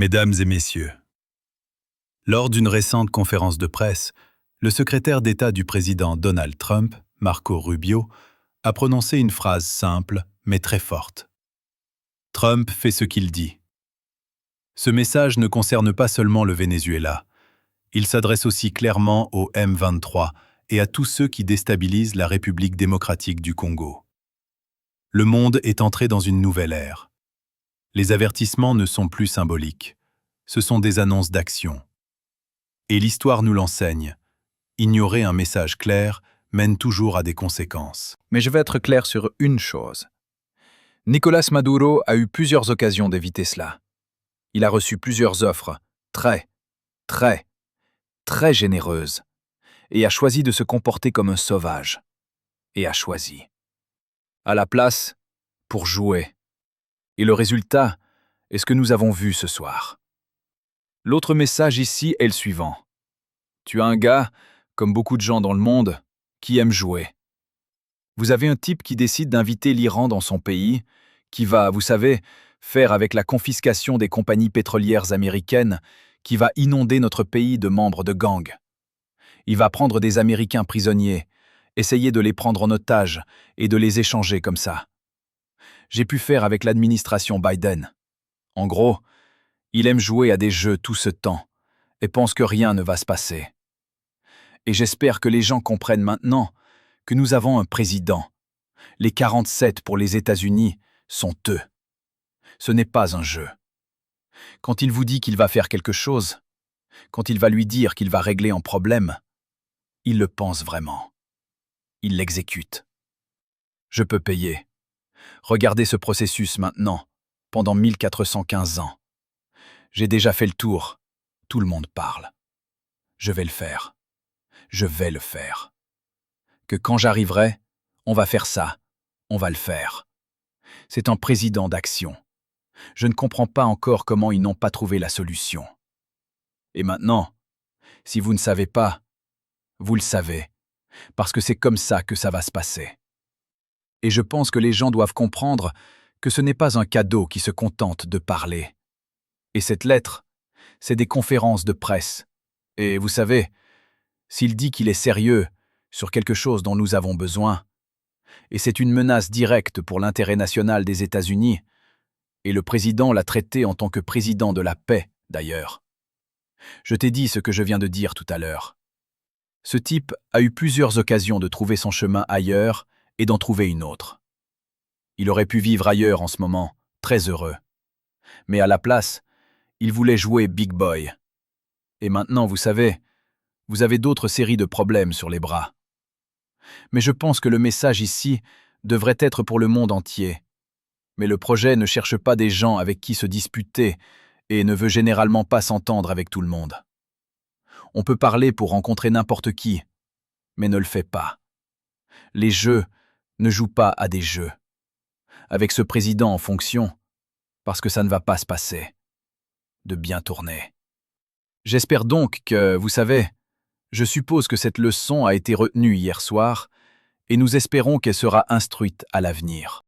Mesdames et messieurs, lors d'une récente conférence de presse, le secrétaire d'État du président Donald Trump, Marco Rubio, a prononcé une phrase simple mais très forte. Trump fait ce qu'il dit. Ce message ne concerne pas seulement le Venezuela. Il s'adresse aussi clairement au M23 et à tous ceux qui déstabilisent la République démocratique du Congo. Le monde est entré dans une nouvelle ère. Les avertissements ne sont plus symboliques. Ce sont des annonces d'action. Et l'histoire nous l'enseigne. Ignorer un message clair mène toujours à des conséquences. Mais je vais être clair sur une chose. Nicolás Maduro a eu plusieurs occasions d'éviter cela. Il a reçu plusieurs offres, très généreuses, et a choisi de se comporter comme un sauvage. Et a choisi. À la place, pour jouer. Et le résultat est ce que nous avons vu ce soir. L'autre message ici est le suivant. Tu as un gars, comme beaucoup de gens dans le monde, qui aime jouer. Vous avez un type qui décide d'inviter l'Iran dans son pays, qui va, vous savez, faire avec la confiscation des compagnies pétrolières américaines, qui va inonder notre pays de membres de gangs. Il va prendre des Américains prisonniers, essayer de les prendre en otage et de les échanger comme ça. J'ai pu faire avec l'administration Biden. En gros, il aime jouer à des jeux tout ce temps et pense que rien ne va se passer. Et j'espère que les gens comprennent maintenant que nous avons un président. Les 47 pour les États-Unis sont eux. Ce n'est pas un jeu. Quand il vous dit qu'il va faire quelque chose, quand il va lui dire qu'il va régler un problème, il le pense vraiment. Il l'exécute. Je peux payer. Regardez ce processus maintenant, pendant 1415 ans. J'ai déjà fait le tour. Tout le monde parle. Je vais le faire. Je vais le faire. Que quand j'arriverai, on va faire ça. On va le faire. C'est un président d'action. Je ne comprends pas encore comment ils n'ont pas trouvé la solution. Et maintenant, si vous ne savez pas, vous le savez, parce que c'est comme ça que ça va se passer. Et je pense que les gens doivent comprendre que ce n'est pas un cadeau qui se contente de parler. Et cette lettre, c'est des conférences de presse. Et vous savez, s'il dit qu'il est sérieux sur quelque chose dont nous avons besoin, et c'est une menace directe pour l'intérêt national des États-Unis, et le président l'a traité en tant que président de la paix, d'ailleurs. Je t'ai dit ce que je viens de dire tout à l'heure. Ce type a eu plusieurs occasions de trouver son chemin ailleurs et d'en trouver une autre. Il aurait pu vivre ailleurs en ce moment, très heureux. Mais à la place, il voulait jouer Big Boy. Et maintenant, vous savez, vous avez d'autres séries de problèmes sur les bras. Mais je pense que le message ici devrait être pour le monde entier. Mais le projet ne cherche pas des gens avec qui se disputer et ne veut généralement pas s'entendre avec tout le monde. On peut parler pour rencontrer n'importe qui, mais ne le fait pas. Les jeux ne jouent pas à des jeux. Avec ce président en fonction, parce que ça ne va pas se passer. De bien tourner. J'espère donc que, vous savez, je suppose que cette leçon a été retenue hier soir et nous espérons qu'elle sera instruite à l'avenir.